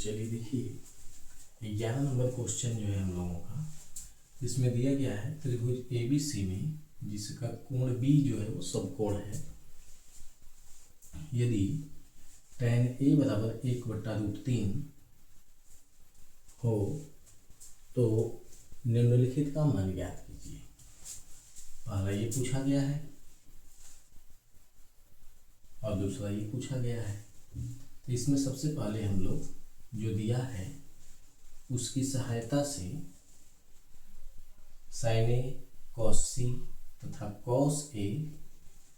चलिए देखिए 11 number question जो है हम लोगों का, इसमें दिया गया है त्रिभुज ABC में जिसका कोण B जो है वो समकोण है। यदि tan A बराबर 1/√3 हो तो निम्नलिखित का मान ज्ञात कीजिए। पहला ये पूछा गया है और दूसरा ये पूछा गया है। तो इसमें सबसे पहले हम लोग जो दिया है उसकी सहायता से sin A cos C तथा cos A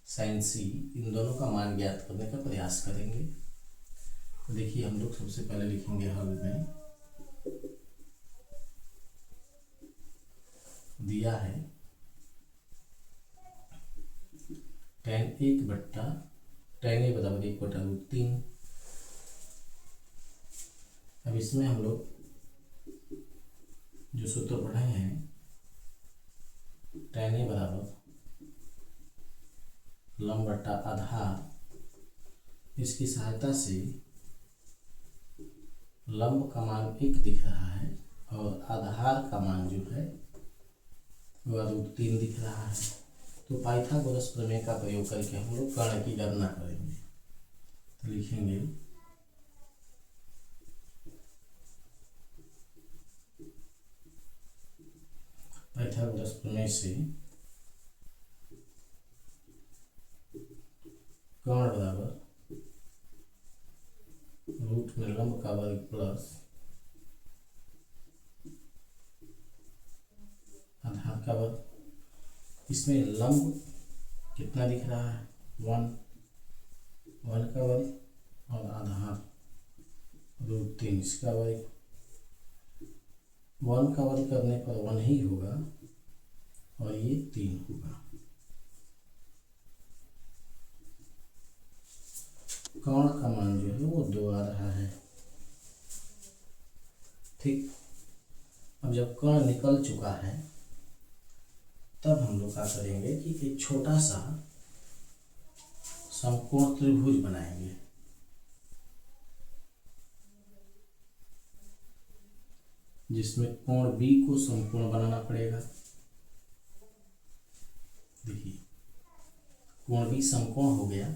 sin C इन दोनों का मान ज्ञात करने का प्रयास करेंगे। तो देखिए हम लोग सबसे पहले लिखेंगे हल में दिया है tan A बराबर 1/√3। अब इसमें हम लोग जो सूत्र पढ़े हैं tan A बराबर लंब बटा आधार, इसकी सहायता से लंब का मान 1 दिख रहा है और आधार का मान जो है वह √3 दिख रहा है। तो पाइथागोरस प्रमेय का प्रयोग करके हम लोग कर्ण की गणना करेंगे। तो लिखेंगे पाइथागोरस प्रमेय से कर्ण बराबर रूट में लंब का वर्ग प्लस आधार का वर्ग। इसमें लंब कितना दिख रहा है 1 का वर्ग और आधार √3 इसका वर्ग। 1 का वर्ग करने पर 1 ही होगा और ये 3 होगा। कर्ण का मान जो है वो 2 आ रहा है। ठीक, अब जब कर्ण निकल चुका है तब हम लोग क्या करेंगे कि एक छोटा सा समकोण त्रिभुज बनाएंगे। जिसमें कोण B को समकोण बनाना पड़ेगा। देखिए कोण B समकोण हो गया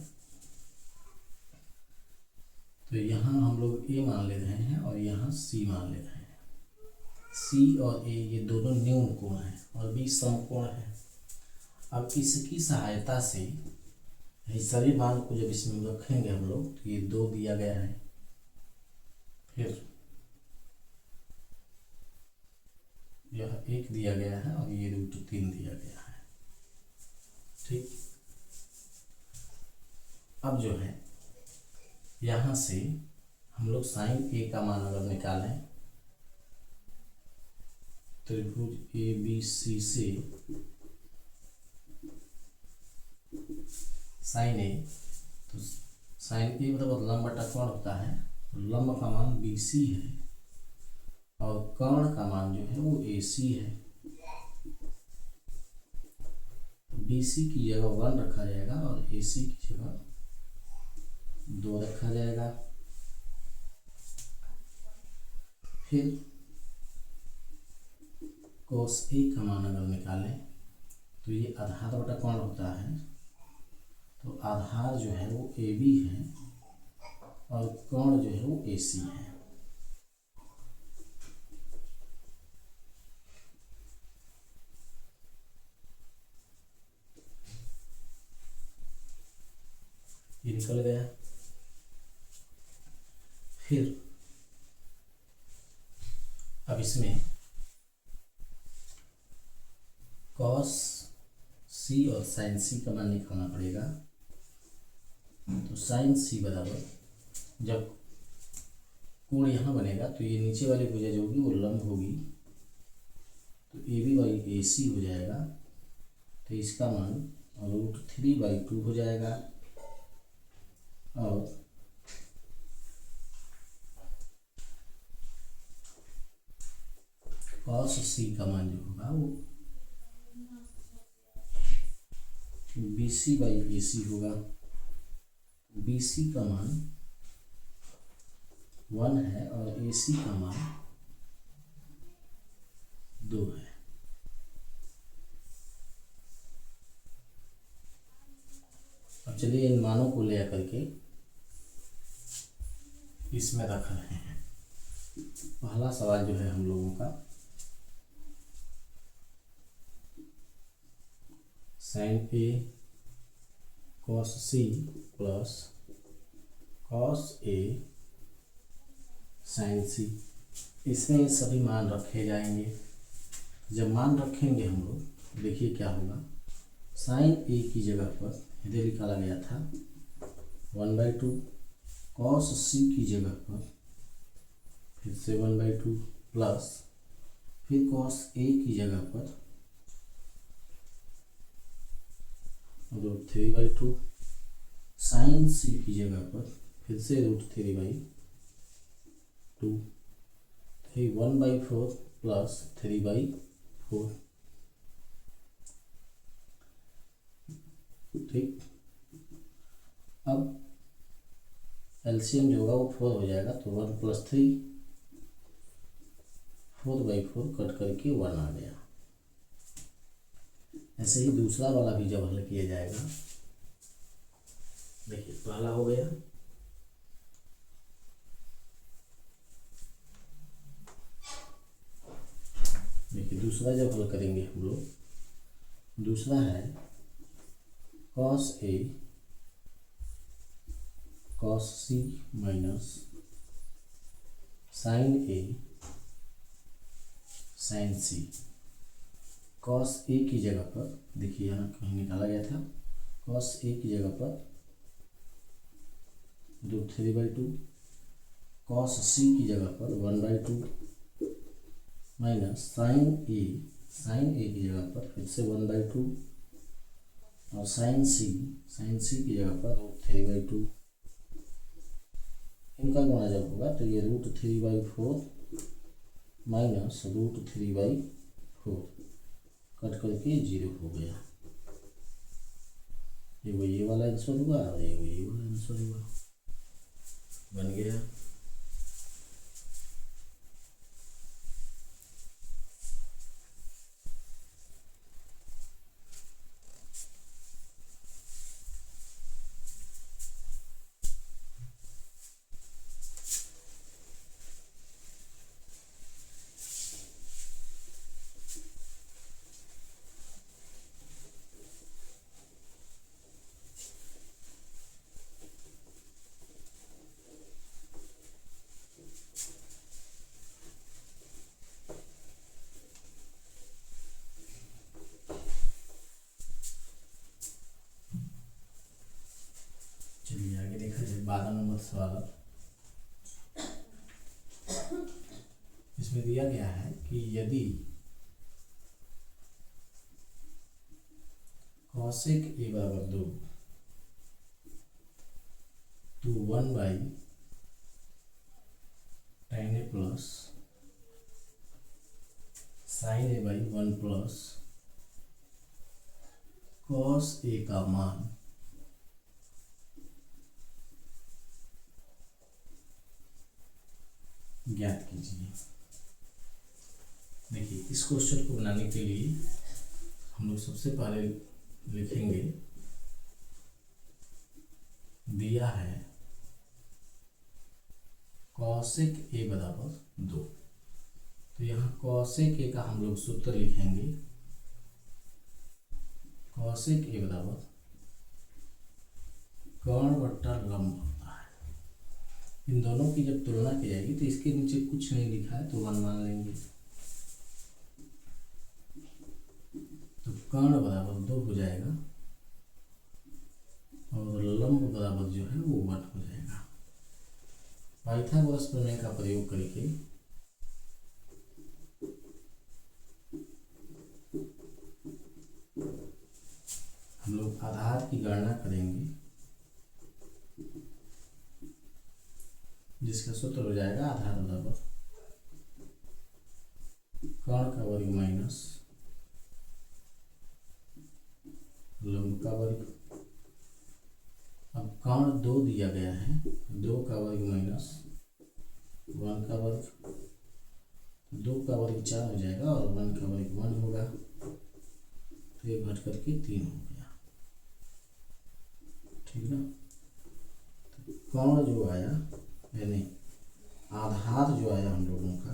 तो यहाँ हम लोग A मान ले रहे हैं और यहाँ C मान ले रहे हैं। C और A ये दोनों न्यून कोण हैं और B समकोण है। अब इसकी सहायता से सभी मान को जब इसमें रखेंगे हम लोग तो ये 2 दिया गया है, फिर यह 1 दिया गया है और ये √3 दिया गया है। ठीक, अब जो है यहाँ से हम लोग sin A का मान अगर निकालें त्रिभुज ABC से sin A, तो sin A मतलब लंब बटा कोण होता है। तो लंब का मान BC है और कर्ण का मान जो है वो AC है। तो BC की जगह 1 रखा जाएगा और AC की जगह 2 रखा जाएगा। फिर cos A का मान अगर निकालें तो ये आधार बटा कोण होता है। तो आधार जो है वो AB है और कोण जो है वो AC है। ये निकल गया। फिर अब इसमें cos C और sin C का मान निकालना पड़ेगा। तो sin C बराबर जब कोण यहाँ बनेगा तो ये नीचे वाली भुजा जो होगी वो लंब होगी तो AB/AC हो जाएगा। तो इसका मान √3/2 हो जाएगा और cos C का मान जो होगा वो BC/AC होगा। BC का मान 1 है और AC का मान 2 है। अब चलिए इन मानों को ले करके इसमें रख रहे हैं। पहला सवाल जो है हम लोगों का sin A cos C plus cos A sin C, इसमें ये सभी मान रखे जाएंगे। जब मान रखेंगे हम लोग, देखिए क्या होगा। sin A की जगह पर इधर निकाला गया था 1/2, cos C की जगह पर फिर से 1/2 प्लस फिर cos A की जगह पर √3/2, sin C की जगह पर फिर से √3/2, 1/4 प्लस 3/4। ठीक, अब एलसीएम जो होगा वो 4 हो जाएगा, तो 1 + 3, 4/4 कट करके 1 आ गया। ऐसे ही दूसरा वाला भी जब हल किया जाएगा, देखिए पहला हो गया, देखिए दूसरा जब हल करेंगे हम लोग, दूसरा है cos A cos C minus sin A sin C। cos A की जगह पर देखिए यहाँ कहीं निकाला गया था, cos A की जगह पर √3/2, cos C की जगह पर 1/2 माइनस sin A की जगह पर फिर से 1/2 और sin C की जगह पर √3/2। इनका गुणा जब होगा तो ये √3/4 माइनस √3/4 कट करके 0 हो गया। ये वाला आंसर हुआ और ये वाला आंसर हुआ, बन गया। चलिए आगे देखा जाए 12 नंबर सवाल। इसमें दिया गया है कि यदि cosec A बराबर 2 तो 1/tan A plus sin A/1 plus cos A का मान ज्ञात कीजिए। देखिए इस क्वेश्चन को बनाने के लिए हम लोग सबसे पहले लिखेंगे, दिया है cosec A बराबर 2, तो यहाँ cosec A का हम लोग सूत्र लिखेंगे, cosec A बराबर कर्ण बट्टा लंब होता है। इन दोनों की जब तुलना की जाएगी तो इसके नीचे कुछ नहीं लिखा है तो 1 मान लेंगे, तो कर्ण बराबर 2 हो जाएगा और लंब बराबर जो है वो 1 हो जाएगा। पाइथागोरस प्रमेय का प्रयोग करके हम लोग आधार की गणना करेंगे, जिसका सूत्र हो जाएगा आधार बराबर कर्ण का वर्ग माइनस लंब का वर्ग। अब कर्ण 2 दिया गया है, 2 का वर्ग माइनस 1 का वर्ग, 2 का वर्ग 4 हो जाएगा और 1 का वर्ग 1 होगा, तो ये घट करके 3 हो गया। ठीक ना। तो कोण जो आया यानी आधार जो आया हम लोगों का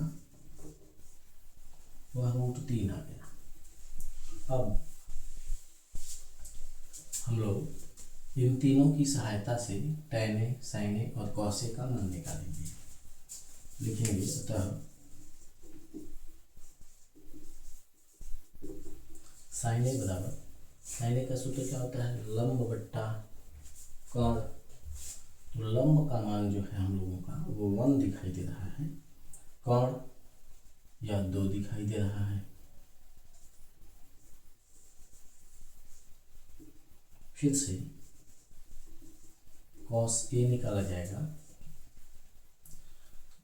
वह √3 आ गया। अब हम लोग इन तीनों की सहायता से tan A, sin A और cos A का मान निकालेंगे। लिखेंगे अतः sin A बराबर, sin A का सूत्र क्या होता है, लंब बट्टा कोण। तो लंब का मान जो है हम लोगों का वो 1 दिखाई दे रहा है, कोण या 2 दिखाई दे रहा है। फिर से cos A निकाला जाएगा।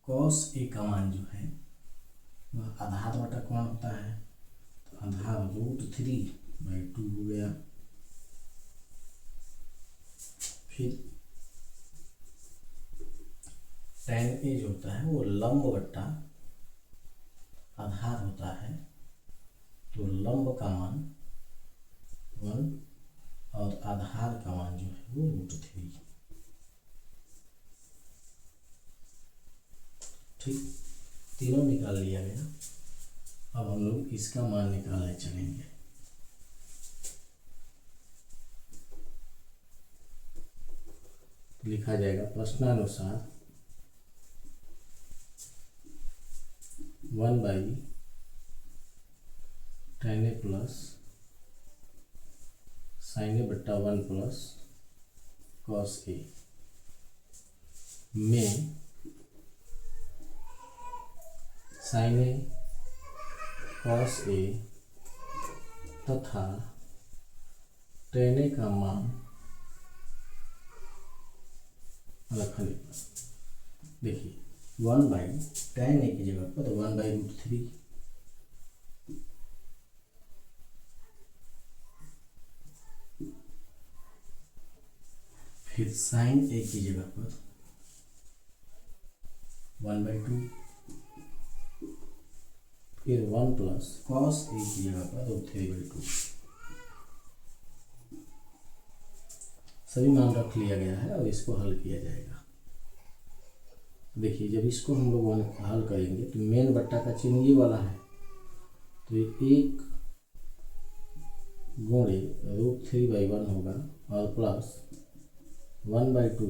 cos A का मान जो है वह आधार बटा कोण होता है, तो आधार √3/2 हो गया। फिर tan A जो होता है वो लंब बट्टा आधार होता है, तो लंब का मान 1 और आधार का मान जो है वो √3। ठीक, तीनों निकाल लिया गया। अब हम लोग इसका मान निकालने चलेंगे। लिखा जाएगा प्रश्नानुसार 1/tan A plus sin A बट्टा 1 प्लस cos A में sin A cos A तथा tan A का मान रखने पर देखिए 1/tan A की जगह पर 1/√3, फिर sin A की जगह पर 1/2, फिर 1 प्लस cos A की जगह पर √3/2। सभी मान रख लिया गया है और इसको हल किया जाएगा। देखिए जब इसको हम लोग हल करेंगे तो मेन बट्टा का चिन्ह ये वाला है, तो 1 गुणे √3/1 होगा और प्लस 1/2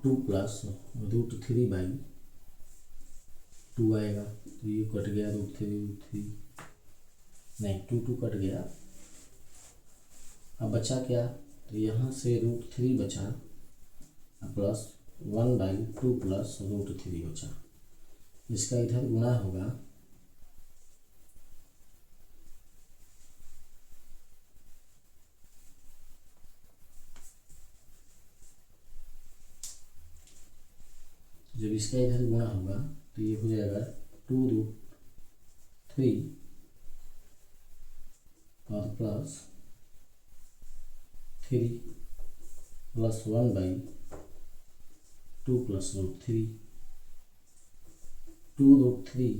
2 प्लस √3/2 आएगा, तो ये कट गया √3 नहीं 2 कट गया। अब बचा क्या, तो यहाँ से √3 बचा प्लस 1/2 प्लस √3 बचा, इसका इधर गुणा होगा, जब इसका इधर गुणा होगा तो ये हो जाएगा 2√3 और प्लस 3 प्लस 1/2 प्लस √3, 2√3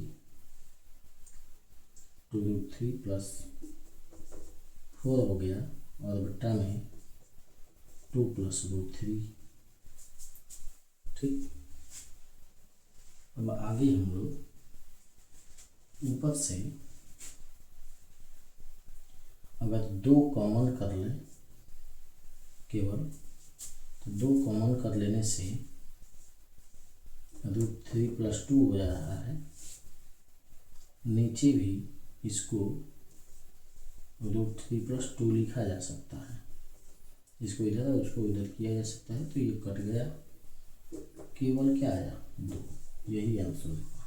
प्लस 4 हो गया और बट्टा में 2 प्लस √3। ठीक, अब आगे हम लोग ऊपर से अगर 2 कॉमन कर लें केवल, तो 2 कॉमन कर लेने से √3 + 2 हो जा रहा है। नीचे भी इसको √3 + 2 लिखा जा सकता है, इसको इधर और उसको इधर किया जा सकता है, तो ये कट गया, केवल क्या आया 2, यही आंसर है।